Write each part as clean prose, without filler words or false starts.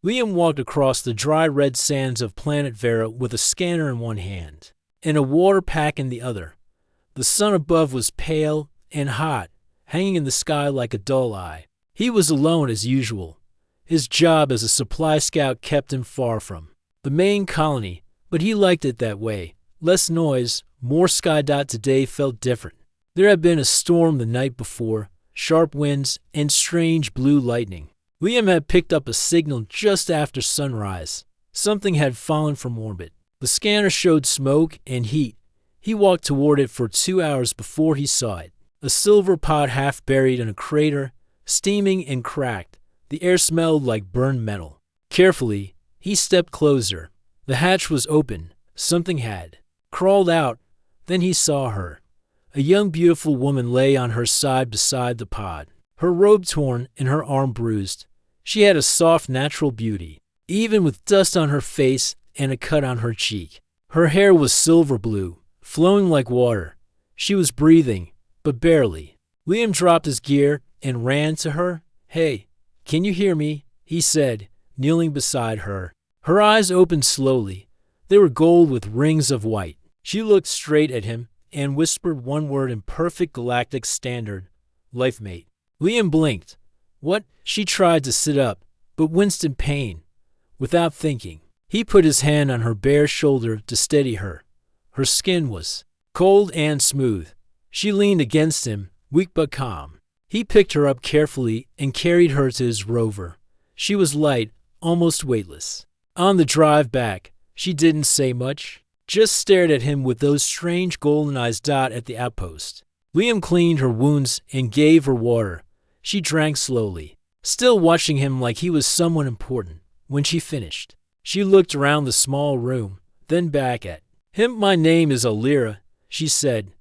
Liam walked across the dry red sands of Planet Vera with a scanner in one hand and a water pack in the other. The sun above was pale and hot, hanging in the sky like a dull eye. He was alone as usual. His job as a supply scout kept him far from the main colony, but he liked it that way. Less noise, more sky. Today felt different. There had been a storm the night before, sharp winds, and strange blue lightning. Liam had picked up a signal just after sunrise. Something had fallen from orbit. The scanner showed smoke and heat. He walked toward it for 2 hours before he saw it. A silver pod half buried in a crater, steaming and cracked. The air smelled like burned metal. Carefully, he stepped closer. The hatch was open. Something had crawled out. Then he saw her. A young, beautiful woman lay on her side beside the pod, her robe torn and her arm bruised. She had a soft, natural beauty, even with dust on her face and a cut on her cheek. Her hair was silver blue, flowing like water. She was breathing, but barely. Liam dropped his gear and ran to her. "Hey, can you hear me?" he said, kneeling beside her. Her eyes opened slowly. They were gold with rings of white. She looked straight at him and whispered one word in perfect galactic standard: "Life mate." Liam blinked. "What?" She tried to sit up, but winced in pain. Without thinking, he put his hand on her bare shoulder to steady her. Her skin was cold and smooth. She leaned against him, weak but calm. He picked her up carefully and carried her to his rover. She was light, almost weightless. On the drive back, she didn't say much, just stared at him with those strange golden eyes. At the outpost, Liam cleaned her wounds and gave her water. She drank slowly, still watching him like he was someone important. When she finished, she looked around the small room, then back at him. "My name is Alira," she said.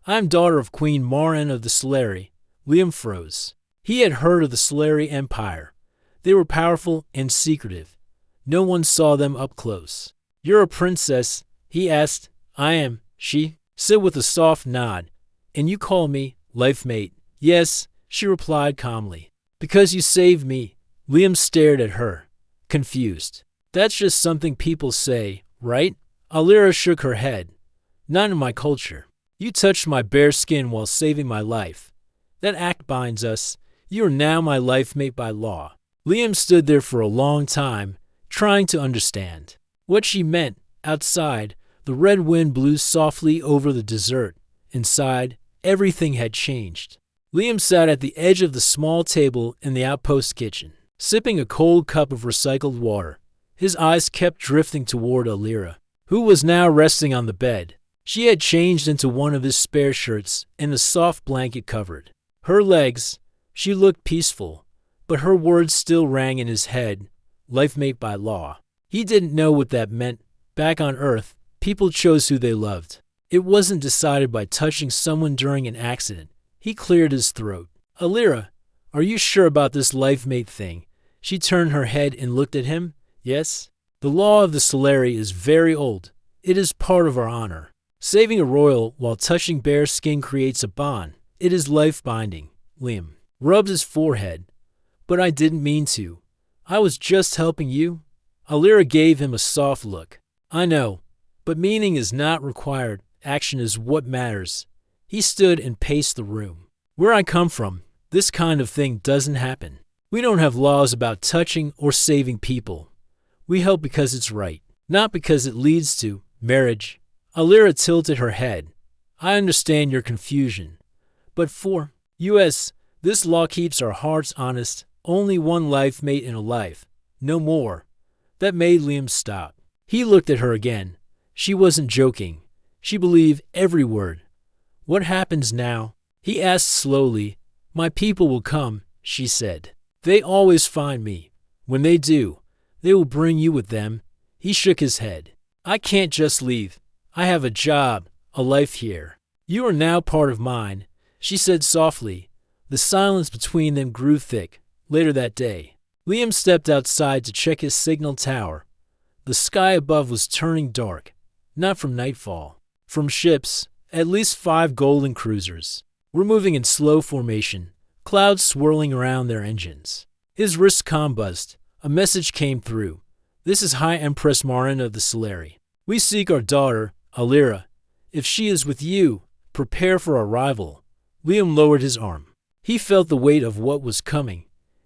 "I'm daughter of Queen Marin of the Solari." Liam froze. He had heard of the Solari Empire. They were powerful and secretive. No one saw them up close. "You're a princess?" he asked. "I am," she said with a soft nod. "And you call me Life Mate?" "Yes," she replied calmly. "Because you saved me." Liam stared at her, confused. "That's just something people say, right?" Alira shook her head. "Not in my culture. You touched my bare skin while saving my life. That act binds us. You are now my life mate by law." Liam stood there for a long time, trying to understand what she meant. Outside, the red wind blew softly over the desert. Inside, everything had changed. Liam sat at the edge of the small table in the outpost kitchen, sipping a cold cup of recycled water. His eyes kept drifting toward Alira, who was now resting on the bed. She had changed into one of his spare shirts, and the soft blanket covered her legs. She looked peaceful, but her words still rang in his head. Life mate by law. He didn't know what that meant. Back on Earth, people chose who they loved. It wasn't decided by touching someone during an accident. He cleared his throat. "Alira, are you sure about this life mate thing?" She turned her head and looked at him. "Yes. The law of the Solari is very old. It is part of our honor. Saving a royal while touching bare skin creates a bond. It is life-binding." Liam rubbed his forehead. "But I didn't mean to. I was just helping you." Alira gave him a soft look. "I know, but meaning is not required. Action is what matters." He stood and paced the room. "Where I come from, this kind of thing doesn't happen. We don't have laws about touching or saving people. We help because it's right, not because it leads to marriage." Alira tilted her head. "I understand your confusion, but for us, this law keeps our hearts honest. Only one life mate in a life, no more." That made Liam stop. He looked at her again. She wasn't joking. She believed every word. "What happens now?" he asked slowly. "My people will come," she said. "They always find me. When they do, they will bring you with them." He shook his head. "I can't just leave. I have a job, a life here. You are now part of mine," she said softly. The silence between them grew thick. Later that day, Liam stepped outside to check his signal tower. The sky above was turning dark, not from nightfall, from ships. At least 5 golden cruisers were moving in slow formation, clouds swirling around their engines. His wrist combuzzed. A message came through. This is High Empress Marin of the Solari. We seek our daughter, Alira. If she is with you, prepare for arrival. Liam lowered his arm. He felt the weight of what was coming.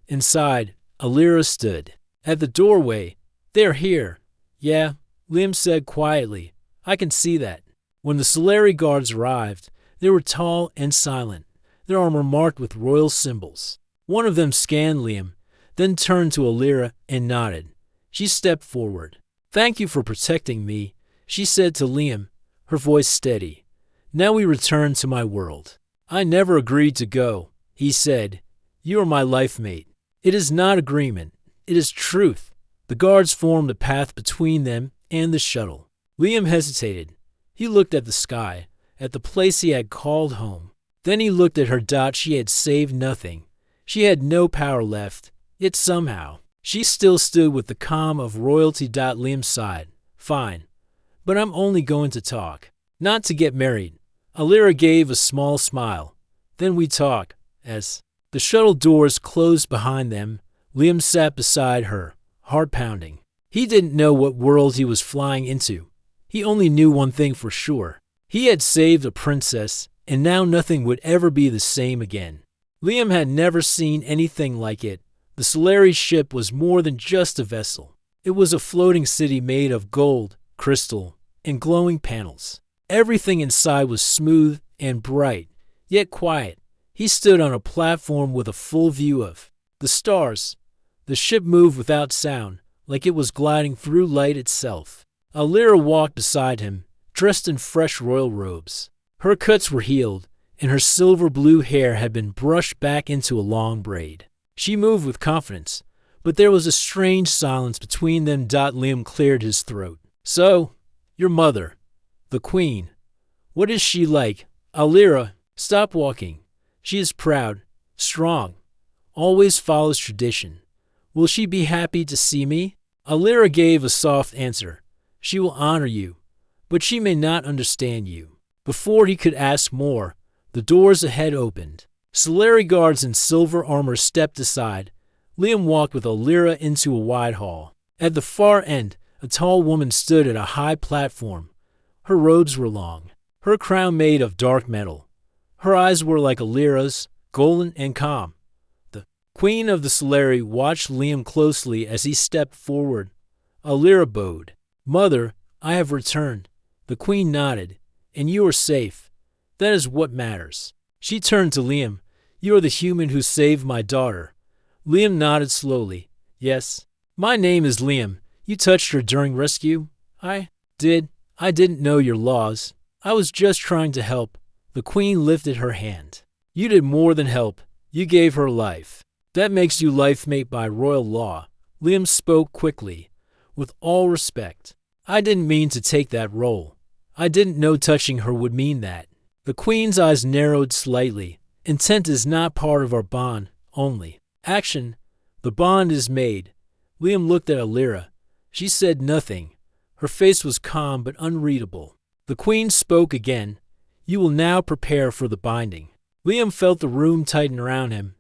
Inside, Alira stood. At the doorway, they're here. Yeah, Liam said quietly. I can see that. When the Solari guards arrived, they were tall and silent, their armor marked with royal symbols. One of them scanned Liam, then turned to Alira and nodded. She stepped forward. Thank you for protecting me, she said to Liam, her voice steady. Now we return to my world. I never agreed to go, he said. You are my life mate. It is not agreement. It is truth. The guards formed a path between them and the shuttle. Liam hesitated. He looked at the sky, at the place he had called home. Then he looked at her. She had saved nothing. She had no power left, yet somehow she still stood with the calm of royalty. Liam sighed. Fine, but I'm only going to talk, not to get married. Alira gave a small smile. Then we talk. As the shuttle doors closed behind them, Liam sat beside her, heart pounding. He didn't know what world he was flying into. He only knew one thing for sure. He had saved a princess, and now nothing would ever be the same again. Liam had never seen anything like it. The Solari ship was more than just a vessel. It was a floating city made of gold, crystal, and glowing panels. Everything inside was smooth and bright, yet quiet. He stood on a platform with a full view of the stars. The ship moved without sound, like it was gliding through light itself. Alira walked beside him, dressed in fresh royal robes. Her cuts were healed, and her silver blue hair had been brushed back into a long braid. She moved with confidence, but there was a strange silence between them. Liam cleared his throat. So, your mother, the queen, what is she like? Alira, stop walking. She is proud, strong, always follows tradition. Will she be happy to see me? Alira gave a soft answer. She will honor you, but she may not understand you. Before he could ask more, the doors ahead opened. Solari guards in silver armor stepped aside. Liam walked with Alira into a wide hall. At the far end, a tall woman stood at a high platform. Her robes were long, her crown made of dark metal. Her eyes were like Alira's, golden and calm. The queen of the Solari watched Liam closely as he stepped forward. Alira bowed. Mother, I have returned. The queen nodded. And you are safe. That is what matters. She turned to Liam. You are the human who saved my daughter. Liam nodded slowly. Yes. My name is Liam. You touched her during rescue? I did. I didn't know your laws. I was just trying to help. The queen lifted her hand. You did more than help. You gave her life. That makes you life mate by royal law. Liam spoke quickly. With all respect. I didn't mean to take that role. I didn't know touching her would mean that. The queen's eyes narrowed slightly. Intent is not part of our bond, only action. The bond is made. Liam looked at Alira. She said nothing. Her face was calm but unreadable. The queen spoke again. You will now prepare for the binding. Liam felt the room tighten around him.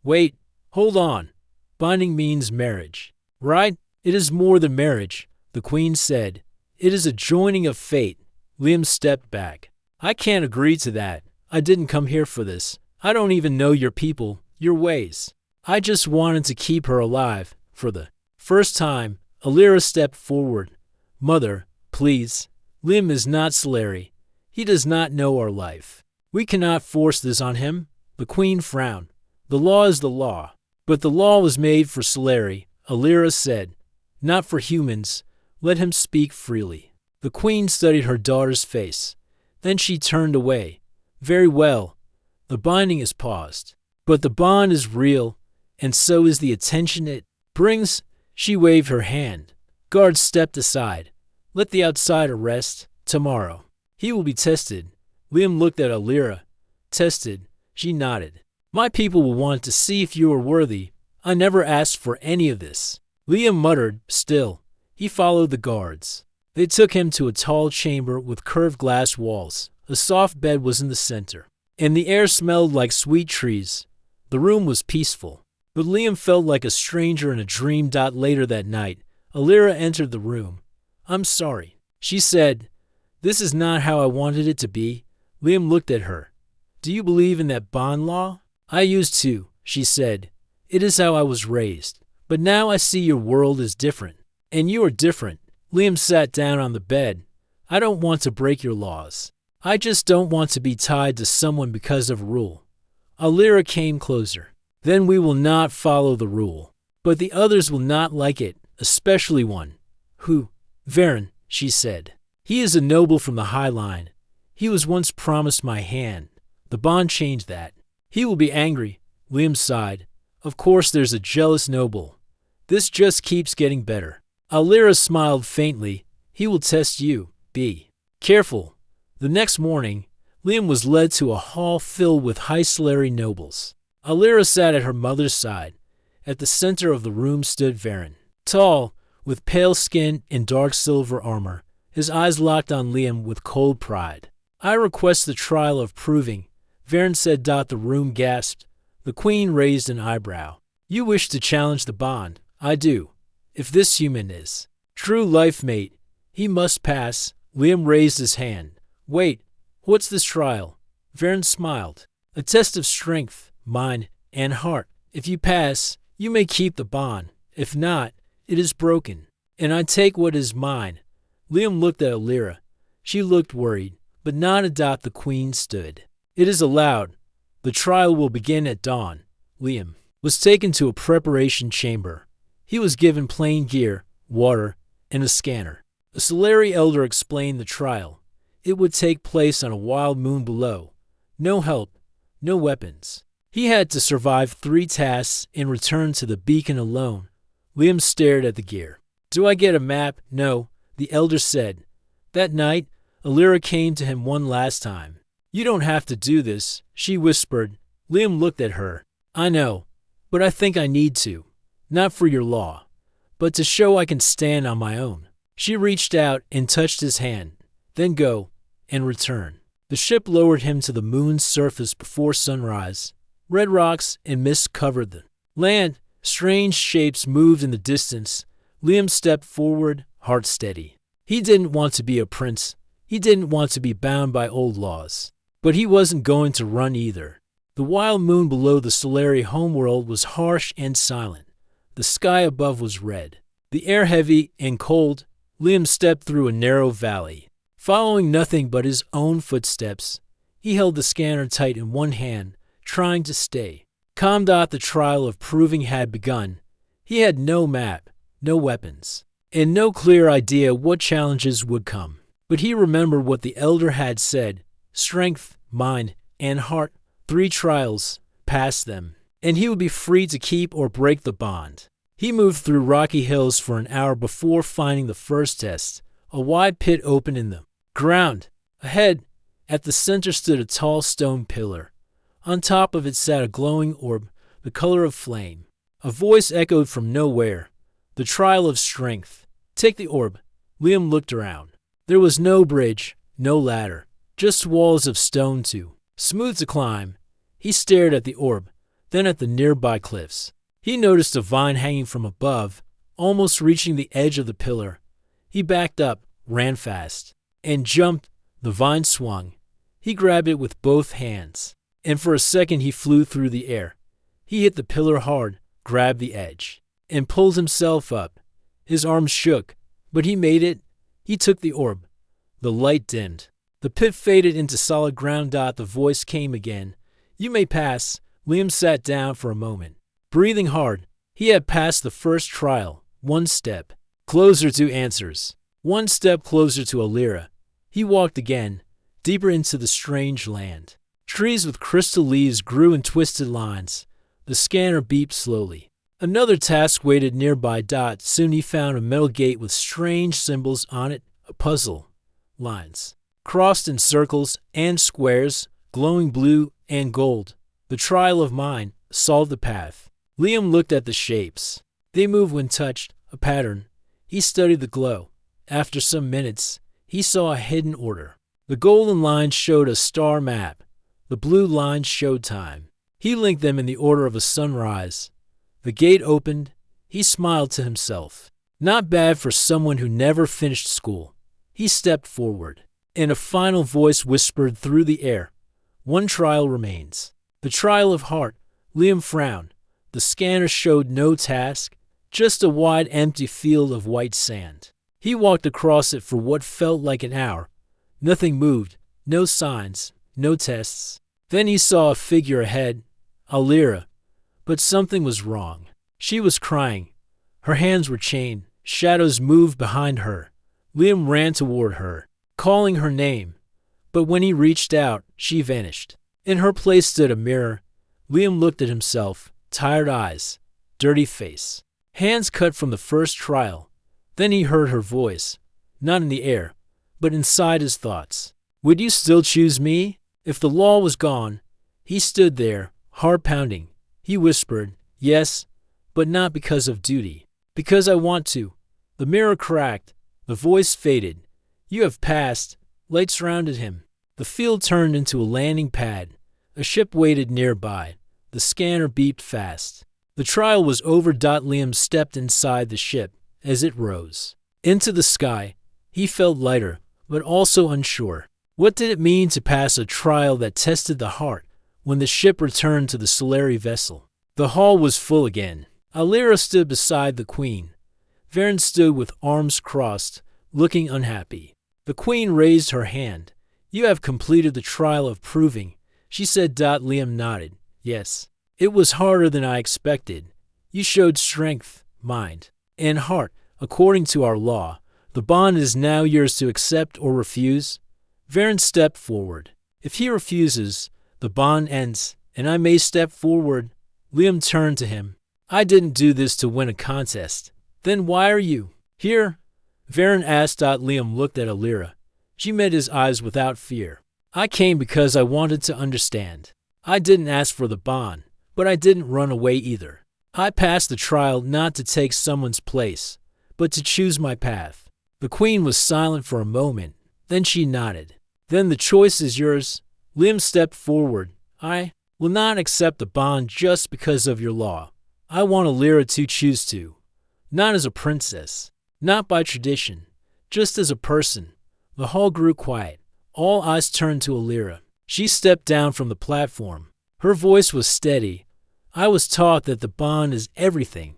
Wait, hold on. Binding means marriage, right? It is more than marriage, the queen said. It is a joining of fate. Liam stepped back. I can't agree to that. I didn't come here for this. I don't even know your people, your ways. I just wanted to keep her alive. For the first time, Alira stepped forward. Mother, please. Liam is not Solari. He does not know our life. We cannot force this on him. The queen frowned. The law is the law. But the law was made for Solari, Alira said. Not for humans. Let him speak freely. The queen studied her daughter's face. Then she turned away. Very well. The binding is paused. But the bond is real, and so is the attention it brings. She waved her hand. Guards stepped aside. Let the outsider rest. Tomorrow. He will be tested. Liam looked at Alira. Tested. She nodded. My people will want to see if you are worthy. I never asked for any of this. Liam muttered, still. He followed the guards. They took him to a tall chamber with curved glass walls. A soft bed was in the center, and the air smelled like sweet trees. The room was peaceful. But Liam felt like a stranger in a dream. Later that night, Alira entered the room. "I'm sorry," she said. "This is not how I wanted it to be." Liam looked at her. "Do you believe in that bond law?" "I used to," she said. "It is how I was raised. But now I see your world is different. And you are different." Liam sat down on the bed. "I don't want to break your laws. I just don't want to be tied to someone because of a rule." Alira came closer. "Then we will not follow the rule. But the others will not like it, especially one." "Who?" "Varen," she said. "He is a noble from the High Line. He was once promised my hand. The bond changed that. He will be angry." Liam sighed. "Of course there's a jealous noble. This just keeps getting better." Alira smiled faintly. "He will test you. Be careful." The next morning, Liam was led to a hall filled with high Solari nobles. Alira sat at her mother's side. At the center of the room stood Varen. Tall, with pale skin and dark silver armor, his eyes locked on Liam with cold pride. "I request the trial of proving," Varen said. The room gasped. The queen raised an eyebrow. "You wish to challenge the bond?" "I do. If this human is true life mate, he must pass." Liam raised his hand. "Wait, what's this trial?" Varen smiled. "A test of strength, mind, and heart. If you pass, you may keep the bond. If not, it is broken. And I take what is mine." Liam looked at Alira. She looked worried, but not. The queen stood. "It is allowed. The trial will begin at dawn." Liam was taken to a preparation chamber. He was given plain gear, water, and a scanner. A Solari elder explained the trial. It would take place on a wild moon below. No help, no weapons. He had to survive 3 tasks and return to the beacon alone. Liam stared at the gear. "Do I get a map?" "No," the elder said. That night, Alira came to him one last time. "You don't have to do this," she whispered. Liam looked at her. "I know, but I think I need to. Not for your law, but to show I can stand on my own." She reached out and touched his hand. "Then go, and return." The ship lowered him to the moon's surface before sunrise. Red rocks and mist covered the land. Strange shapes moved in the distance. Liam stepped forward, heart steady. He didn't want to be a prince. He didn't want to be bound by old laws. But he wasn't going to run either. The wild moon below the Solari homeworld was harsh and silent. The sky above was red. The air heavy and cold. Liam stepped through a narrow valley. Following nothing but his own footsteps, he held the scanner tight in one hand, trying to stay calm. The trial of proving had begun. He had no map, no weapons, and no clear idea what challenges would come. But he remembered what the elder had said: strength, mind, and heart. 3 trials, pass them, and he would be free to keep or break the bond. He moved through rocky hills for an hour before finding the first test. A wide pit opened in the ground. Ahead, at the center, stood a tall stone pillar. On top of it sat a glowing orb, the color of flame. A voice echoed from nowhere: "The trial of strength. Take the orb." Liam looked around. There was no bridge, no ladder, just walls of stone too smooth to climb. He stared at the orb, then at the nearby cliffs. He noticed a vine hanging from above, almost reaching the edge of the pillar. He backed up, ran fast, and jumped. The vine swung. He grabbed it with both hands, and for a second he flew through the air. He hit the pillar hard, grabbed the edge, and pulled himself up. His arms shook, but he made it. He took the orb. The light dimmed. The pit faded into solid ground. The voice came again. "You may pass." Liam sat down for a moment, breathing hard. He had passed the first trial, 1 step closer to answers, 1 step closer to Alira. He walked again, deeper into the strange land. Trees with crystal leaves grew in twisted lines. The scanner beeped slowly. Another task waited nearby. Soon he found a metal gate with strange symbols on it, a puzzle. Lines crossed in circles and squares, glowing blue and gold. The trial of mind solved the path. Liam looked at the shapes. They moved when touched, a pattern. He studied the glow. After some minutes, he saw a hidden order. The golden lines showed a star map. The blue lines showed time. He linked them in the order of a sunrise. The gate opened. He smiled to himself. Not bad for someone who never finished school. He stepped forward, and a final voice whispered through the air. One trial remains. The trial of heart. Liam frowned. The scanner showed no task, just a wide empty field of white sand. He walked across it for what felt like an hour. Nothing moved, no signs, no tests. Then he saw a figure ahead, Alira. But something was wrong. She was crying. Her hands were chained. Shadows moved behind her. Liam ran toward her, calling her name. But when he reached out, she vanished. In her place stood a mirror. Liam looked at himself, tired eyes, dirty face. Hands cut from the first trial. Then he heard her voice, not in the air, but inside his thoughts. Would you still choose me? If the law was gone, he stood there, heart pounding. He whispered, yes, but not because of duty. Because I want to. The mirror cracked. The voice faded. You have passed. Light surrounded him. The field turned into a landing pad. A ship waited nearby. The scanner beeped fast. The trial was over. Liam stepped inside the ship as it rose into the sky. He felt lighter, but also unsure. What did it mean to pass a trial that tested the heart when the ship returned to the Solari vessel? The hall was full again. Alira stood beside the queen. Varen stood with arms crossed, looking unhappy. The queen raised her hand. You have completed the trial of proving, she said. Liam nodded. Yes. It was harder than I expected. You showed strength, mind, and heart. According to our law, the bond is now yours to accept or refuse. Varen stepped forward. If he refuses, the bond ends, and I may step forward. Liam turned to him. I didn't do this to win a contest. Then why are you here? Varen asked. Liam looked at Alira. She met his eyes without fear. I came because I wanted to understand. I didn't ask for the bond, but I didn't run away either. I passed the trial not to take someone's place, but to choose my path. The queen was silent for a moment. Then she nodded. Then the choice is yours. Liam stepped forward. I will not accept the bond just because of your law. I want Alira to choose to. Not as a princess. Not by tradition. Just as a person. The hall grew quiet. All eyes turned to Alira. She stepped down from the platform. Her voice was steady. I was taught that the bond is everything.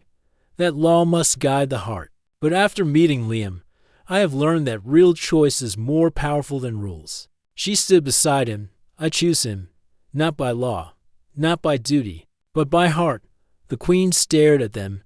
That law must guide the heart. But after meeting Liam, I have learned that real choice is more powerful than rules. She stood beside him. I choose him, not by law, not by duty, but by heart. The queen stared at them.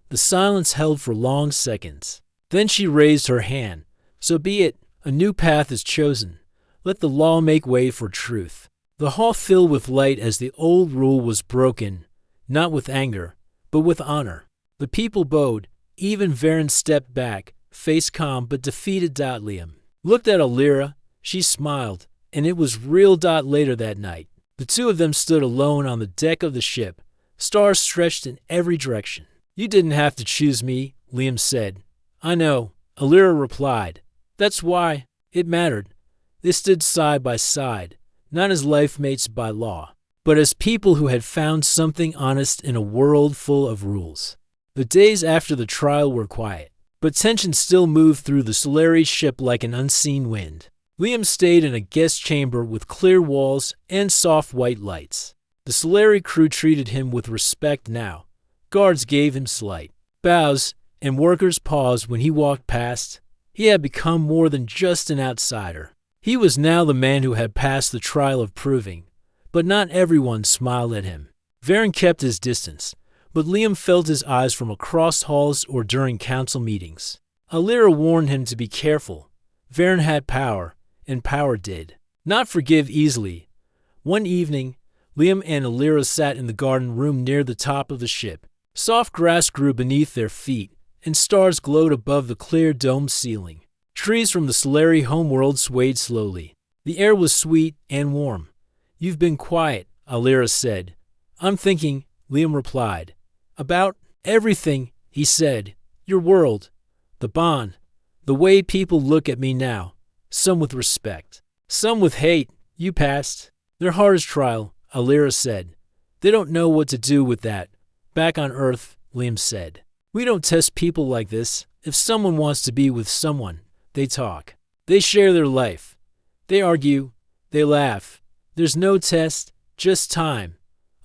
The silence held for long seconds. Then she raised her hand. So be it. A new path is chosen. Let the law make way for truth. The hall filled with light as the old rule was broken, not with anger, but with honor. The people bowed. Even Varen stepped back, face calm but defeated. Liam looked at Alira. She smiled, and it was real. Later that night, the two of them stood alone on the deck of the ship. Stars stretched in every direction. You didn't have to choose me, Liam said. I know, Alira replied. That's why it mattered. They stood side by side, not as life mates by law, but as people who had found something honest in a world full of rules. The days after the trial were quiet, but tension still moved through the Solari ship like an unseen wind. Liam stayed in a guest chamber with clear walls and soft white lights. The Solari crew treated him with respect now. Guards gave him slight bows, and workers paused when he walked past. He had become more than just an outsider. He was now the man who had passed the trial of proving, but not everyone smiled at him. Varen kept his distance, but Liam felt his eyes from across halls or during council meetings. Alira warned him to be careful. Varen had power, and power did not forgive easily. One evening, Liam and Alira sat in the garden room near the top of the ship. Soft grass grew beneath their feet, and stars glowed above the clear domed ceiling. Trees from the Solari homeworld swayed slowly. The air was sweet and warm. You've been quiet, Alira said. I'm thinking, Liam replied. About everything, he said. Your world, the bond, the way people look at me now. Some with respect, some with hate. You passed their hardest trial, Alira said. They don't know what to do with that. Back on Earth, Liam said. We don't test people like this. If someone wants to be with someone, they talk. They share their life. They argue. They laugh. There's no test, just time.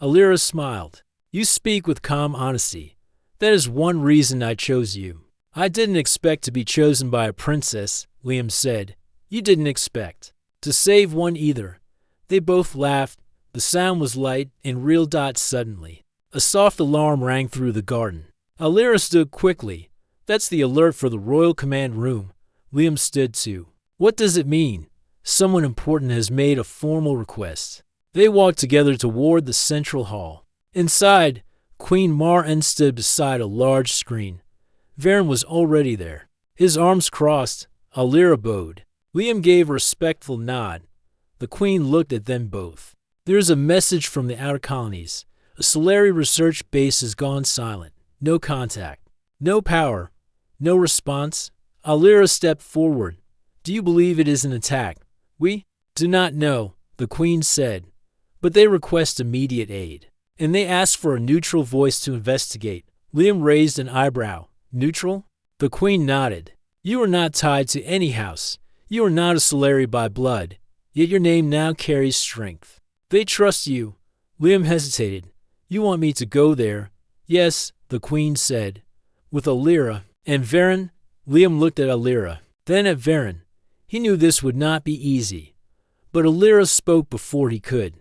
Alira smiled. You speak with calm honesty. That is one reason I chose you. I didn't expect to be chosen by a princess, Liam said. You didn't expect to save one either. They both laughed. The sound was light and real. Suddenly, a soft alarm rang through the garden. Alira stood quickly. That's the alert for the royal command room. Liam stood too. What does it mean? Someone important has made a formal request. They walked together toward the central hall. Inside, Queen Mar-En stood beside a large screen. Varen was already there. His arms crossed. Alira bowed. Liam gave a respectful nod. The queen looked at them both. There's a message from the outer colonies. A Solari research base has gone silent. No contact. No power. No response. Alira stepped forward. Do you believe it is an attack? We do not know, the queen said. But they request immediate aid. And they ask for a neutral voice to investigate. Liam raised an eyebrow. Neutral? The queen nodded. You are not tied to any house. You are not a Solari by blood. Yet your name now carries strength. They trust you. Liam hesitated. You want me to go there? Yes, the queen said. With Alira and Varen? Liam looked at Alira, then at Varen. He knew this would not be easy. But Alira spoke before he could.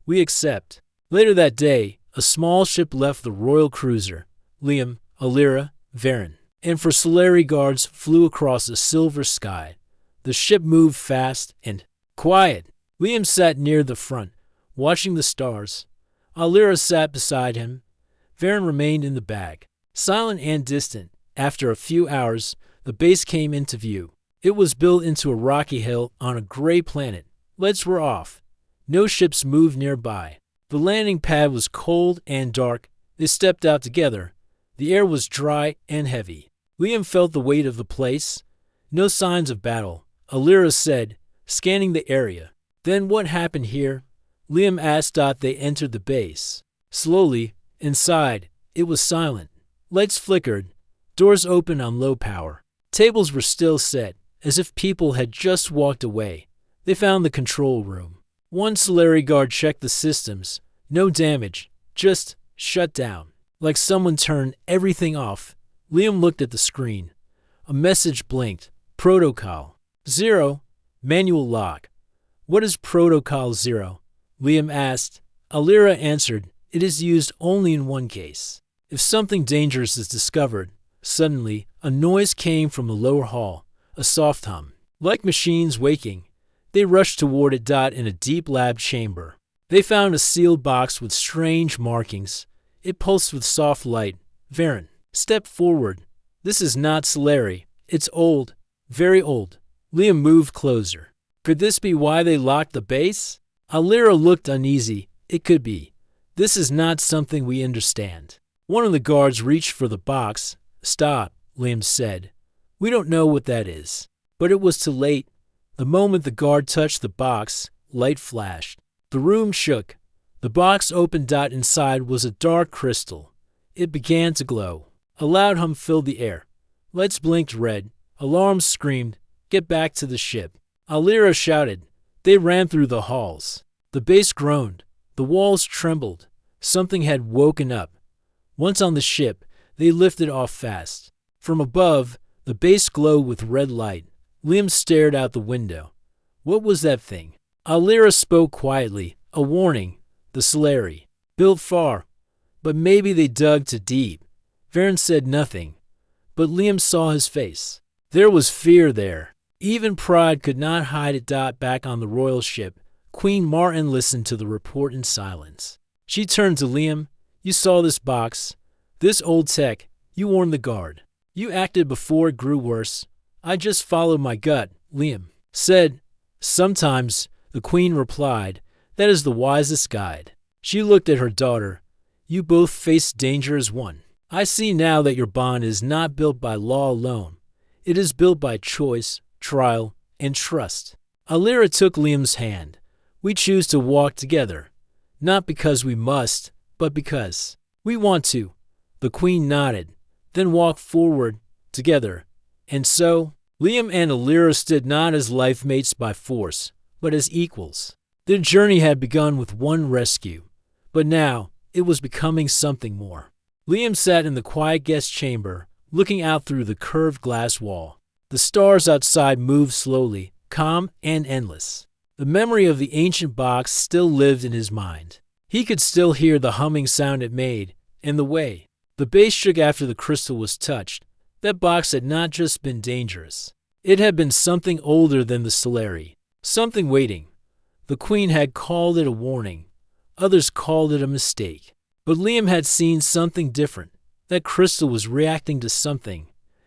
We accept. Later that day, a small ship left the royal cruiser. Liam, Alira, Varen, and for Solari guards flew across a silver sky. The ship moved fast and quiet. Liam sat near the front, watching the stars. Alira sat beside him. Varen remained in the back, silent and distant. After a few hours, the base came into view. It was built into a rocky hill on a gray planet. Lights were off. No ships moved nearby. The landing pad was cold and dark. They stepped out together. The air was dry and heavy. Liam felt the weight of the place. No signs of battle, Alira said, scanning the area. Then what happened here? Liam asked. They entered the base. Slowly, inside, it was silent. Lights flickered. Doors opened on low power. Tables were still set, as if people had just walked away. They found the control room. One Solari guard checked the systems. No damage, just shut down. Like someone turned everything off. Liam looked at the screen. A message blinked. Protocol 0. Manual lock. What is Protocol 0? Liam asked. Alira answered. It is used only in one case. If something dangerous is discovered. Suddenly, a noise came from the lower hall. A soft hum. Like machines waking. They rushed toward it. In a deep lab chamber. They found a sealed box with strange markings. It pulsed with soft light. Varen stepped forward. This is not Solari. It's old. Very old. Liam moved closer. Could this be why they locked the base? Alira looked uneasy. It could be. This is not something we understand. One of the guards reached for the box. Stop, Liam said. We don't know what that is. But it was too late. The moment the guard touched the box, light flashed. The room shook. The box opened. Inside was a dark crystal. It began to glow. A loud hum filled the air. Lights blinked red. Alarms screamed, "Get back to the ship." Alira shouted. They ran through the halls. The base groaned. The walls trembled. Something had woken up. Once on the ship, they lifted off fast. From above, the base glowed with red light. Liam stared out the window. What was that thing? Alira spoke quietly. A warning. The Solari. Built far. But maybe they dug too deep. Varen said nothing. But Liam saw his face. There was fear there. Even pride could not hide it. Back on the royal ship, Queen Mar-En listened to the report in silence. She turned to Liam. You saw this box. This old tech. You warned the guard. You acted before it grew worse. I just followed my gut, Liam said. Sometimes, the queen replied, that is the wisest guide. She looked at her daughter. You both face danger as one. I see now that your bond is not built by law alone. It is built by choice, trial, and trust. Alira took Liam's hand. We choose to walk together. Not because we must, but because we want to. The Queen nodded, then walked forward together. And so, Liam and Alira stood not as life mates by force, but as equals. Their journey had begun with one rescue, but now it was becoming something more. Liam sat in the quiet guest chamber, looking out through the curved glass wall. The stars outside moved slowly, calm and endless. The memory of the ancient box still lived in his mind. He could still hear the humming sound it made, and the way the bass shook after the crystal was touched. That box had not just been dangerous. It had been something older than the Solari, something waiting. The Queen had called it a warning. Others called it a mistake. But Liam had seen something different. That crystal was reacting to something,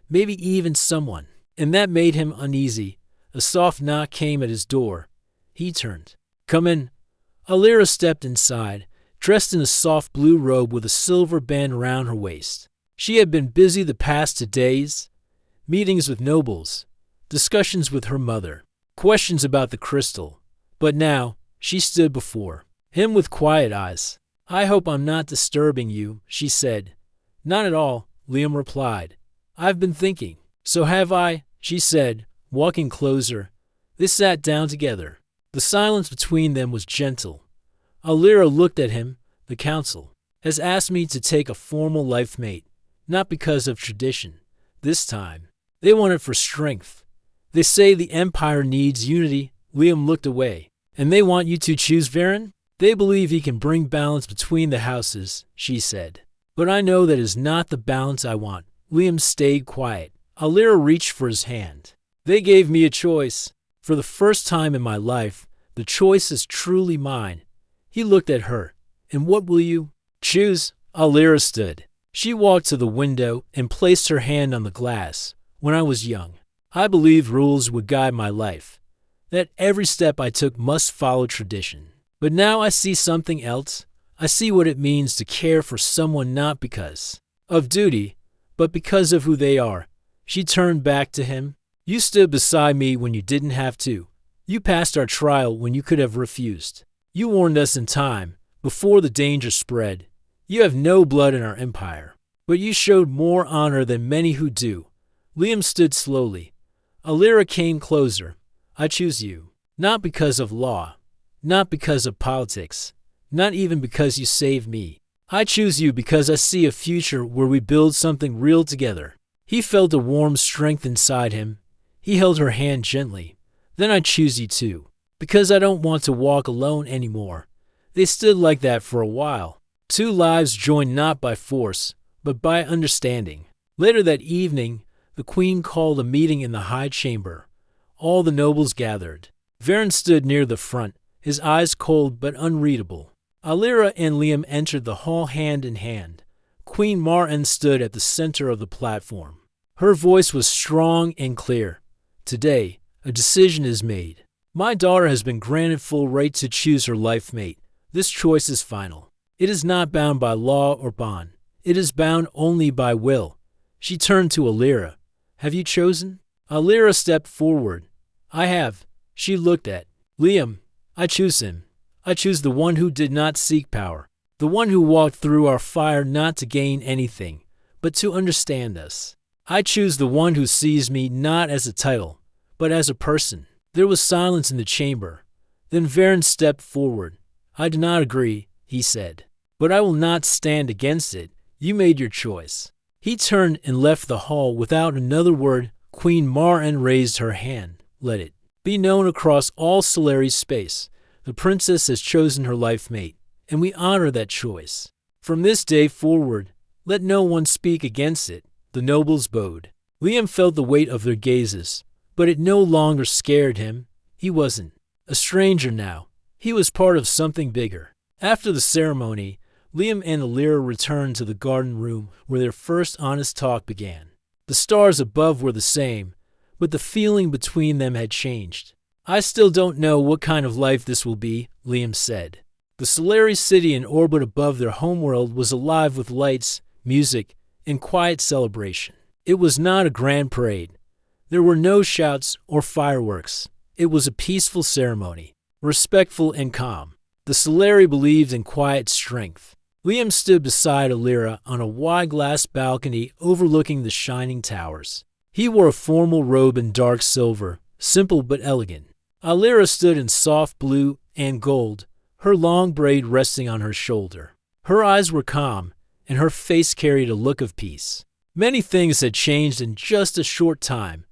maybe even someone, and that made him uneasy. A soft knock came at his door. He turned. "Come in." Alira stepped inside, dressed in a soft blue robe with a silver band around her waist. She had been busy the past 2 days. Meetings with nobles, discussions with her mother, questions about the crystal. But now, she stood before him with quiet eyes. "I hope I'm not disturbing you," she said. "Not at all," Liam replied. "I've been thinking." "So have I," she said, walking closer. They sat down together. The silence between them was gentle. Alira looked at him. "The council has asked me to take a formal life mate, not because of tradition. This time, they want it for strength. They say the Empire needs unity." Liam looked away. "And they want you to choose Varen? They believe he can bring balance between the houses," she said. "But I know that is not the balance I want." Liam stayed quiet. Alira reached for his hand. "They gave me a choice. For the first time in my life, the choice is truly mine." He looked at her. "And what will you choose?" Alira stood. She walked to the window and placed her hand on the glass. "When I was young, I believed rules would guide my life, that every step I took must follow tradition. But now I see something else. I see what it means to care for someone not because of duty, but because of who they are." She turned back to him. "You stood beside me when you didn't have to. You passed our trial when you could have refused. You warned us in time, before the danger spread. You have no blood in our empire, but you showed more honor than many who do." Liam stood slowly. Alira came closer. "I choose you, not because of law, not because of politics, not even because you saved me. I choose you because I see a future where we build something real together." He felt a warm strength inside him. He held her hand gently. "Then I choose you too, because I don't want to walk alone anymore." They stood like that for a while. 2 lives joined not by force, but by understanding. Later that evening, the Queen called a meeting in the High Chamber. All the nobles gathered. Varen stood near the front, his eyes cold but unreadable. Alira and Liam entered the hall hand in hand. Queen Martin stood at the center of the platform. Her voice was strong and clear. "Today, a decision is made. My daughter has been granted full right to choose her life mate. This choice is final. It is not bound by law or bond. It is bound only by will." She turned to Alira. "Have you chosen?" Alira stepped forward. "I have." She looked at Liam. "I choose him. I choose the one who did not seek power, the one who walked through our fire not to gain anything, but to understand us. I choose the one who sees me not as a title, but as a person." There was silence in the chamber. Then Varen stepped forward. "I do not agree," he said, "but I will not stand against it. You made your choice." He turned and left the hall without another word. Queen Martin raised her hand. "Let it be known across all Solari's space. The princess has chosen her life mate, and we honor that choice. From this day forward, let no one speak against it." The nobles bowed. Liam felt the weight of their gazes, but it no longer scared him. He wasn't a stranger now. He was part of something bigger. After the ceremony, Liam and Alira returned to the garden room where their first honest talk began. The stars above were the same, but the feeling between them had changed. "I still don't know what kind of life this will be," Liam said. The Solari city in orbit above their homeworld was alive with lights, music, and quiet celebration. It was not a grand parade. There were no shouts or fireworks. It was a peaceful ceremony, respectful and calm. The Solari believed in quiet strength. Liam stood beside Alira on a wide glass balcony overlooking the shining towers. He wore a formal robe in dark silver, simple but elegant. Alira stood in soft blue and gold, her long braid resting on her shoulder. Her eyes were calm, and her face carried a look of peace. Many things had changed in just a short time.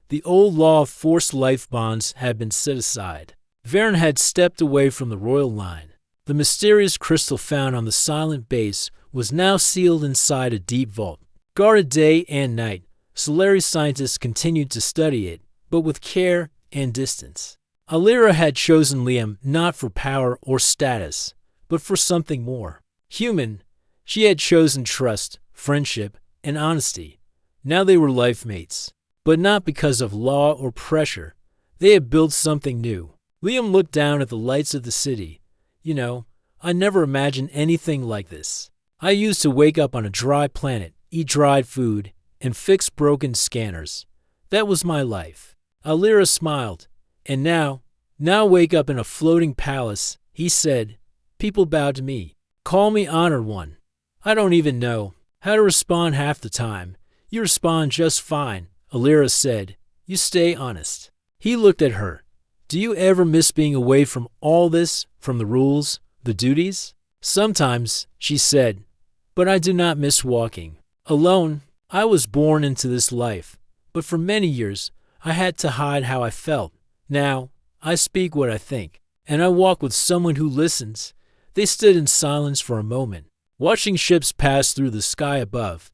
The old law of forced life bonds had been set aside. Varen had stepped away from the royal line. The mysterious crystal found on the silent base was now sealed inside a deep vault. Guarded day and night, Solari scientists continued to study it, but with care and distance. Alira had chosen Liam not for power or status, but for something more. Human, she had chosen trust, friendship, and honesty. Now they were life mates, but not because of law or pressure. They had built something new. Liam looked down at the lights of the city. You know, I never imagined anything like this. I used to wake up on a dry planet, eat dried food, and fix broken scanners. That was my life. Alira smiled. And now wake up in a floating palace, he said. People bow to me. Call me Honored One. I don't even know how to respond half the time. You respond just fine, Alira said. You stay honest. He looked at her. Do you ever miss being away from all this, from the rules, the duties? Sometimes, she said, but I do not miss walking. Alone, I was born into this life, but for many years, I had to hide how I felt. Now, I speak what I think, and I walk with someone who listens. They stood in silence for a moment, watching ships pass through the sky above.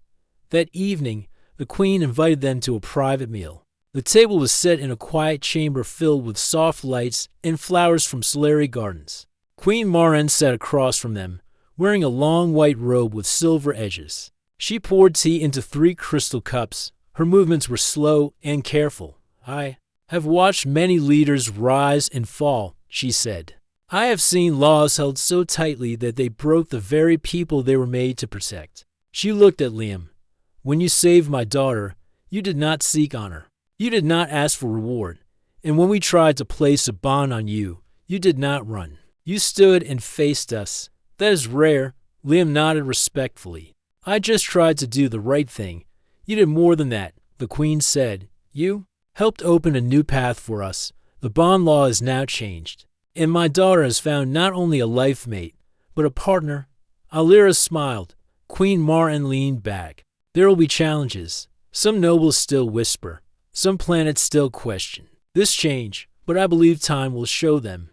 That evening, the queen invited them to a private meal. The table was set in a quiet chamber filled with soft lights and flowers from Solari gardens. Queen Maren sat across from them, wearing a long white robe with silver edges. She poured tea into 3 crystal cups. Her movements were slow and careful. I have watched many leaders rise and fall, she said. I have seen laws held so tightly that they broke the very people they were made to protect. She looked at Liam. When you saved my daughter, you did not seek honor. You did not ask for reward. And when we tried to place a bond on you, you did not run. You stood and faced us. That is rare. Liam nodded respectfully. I just tried to do the right thing. You did more than that, the queen said. You helped open a new path for us. The bond law is now changed. And my daughter has found not only a life mate, but a partner. Alira smiled. Queen Maren leaned back. There will be challenges. Some nobles still whisper. Some planets still question this change, but I believe time will show them.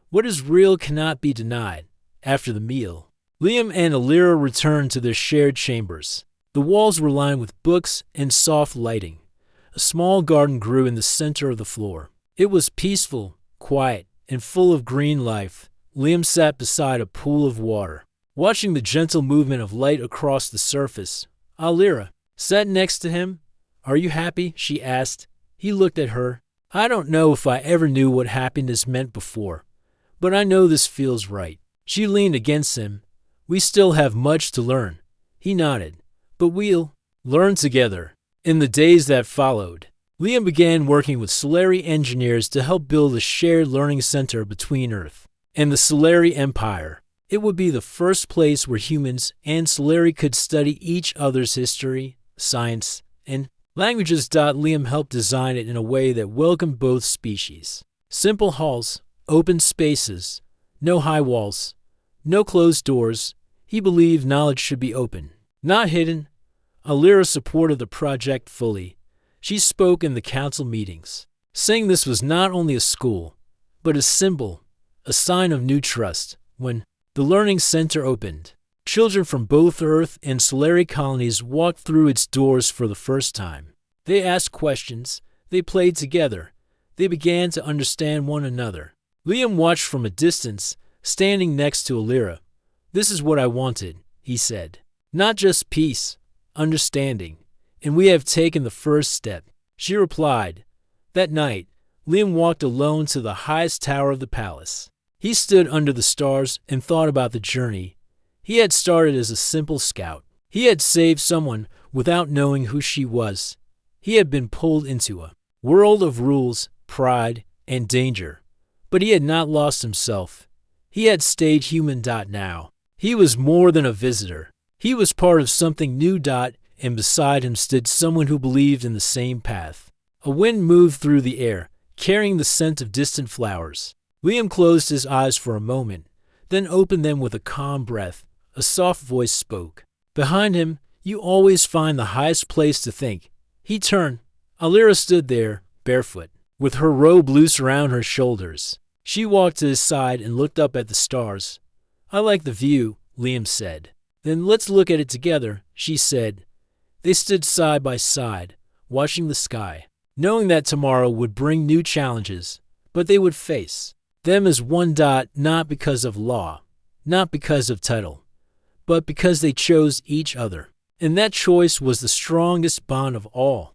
What is real cannot be denied. After the meal, Liam and Alira returned to their shared chambers. The walls were lined with books and soft lighting. A small garden grew in the center of the floor. It was peaceful, quiet, and full of green life. Liam sat beside a pool of water, watching the gentle movement of light across the surface. Alira sat next to him. Are you happy? She asked. He looked at her. I don't know if I ever knew what happiness meant before, but I know this feels right. She leaned against him. We still have much to learn. He nodded. But we'll learn together. In the days that followed, Liam began working with Solari engineers to help build a shared learning center between Earth and the Solari Empire. It would be the first place where humans and Solari could study each other's history, science, and languages. Liam helped design it in a way that welcomed both species. Simple halls, open spaces, no high walls, no closed doors. He believed knowledge should be open, not hidden. Alira supported the project fully. She spoke in the council meetings, saying this was not only a school, but a symbol, a sign of new trust. When the learning center opened, children from both Earth and Solari colonies walked through its doors for the first time. They asked questions. They played together. They began to understand one another. Liam watched from a distance, standing next to Alira. This is what I wanted, he said. Not just peace, understanding. And we have taken the first step, she replied. That night, Liam walked alone to the highest tower of the palace. He stood under the stars and thought about the journey. He had started as a simple scout. He had saved someone without knowing who she was. He had been pulled into a world of rules, pride, and danger. But he had not lost himself. He had stayed human. Now, He was more than a visitor. He was part of something new. And beside him stood someone who believed in the same path. A wind moved through the air, carrying the scent of distant flowers. Liam closed his eyes for a moment, then opened them with a calm breath. A soft voice spoke. Behind him, you always find the highest place to think. He turned. Alira stood there, barefoot, with her robe loose around her shoulders. She walked to his side and looked up at the stars. I like the view, Liam said. Then let's look at it together, she said. They stood side by side, watching the sky, knowing that tomorrow would bring new challenges, but they would face them as one. Not because of law, not because of title, but because they chose each other. And that choice was the strongest bond of all.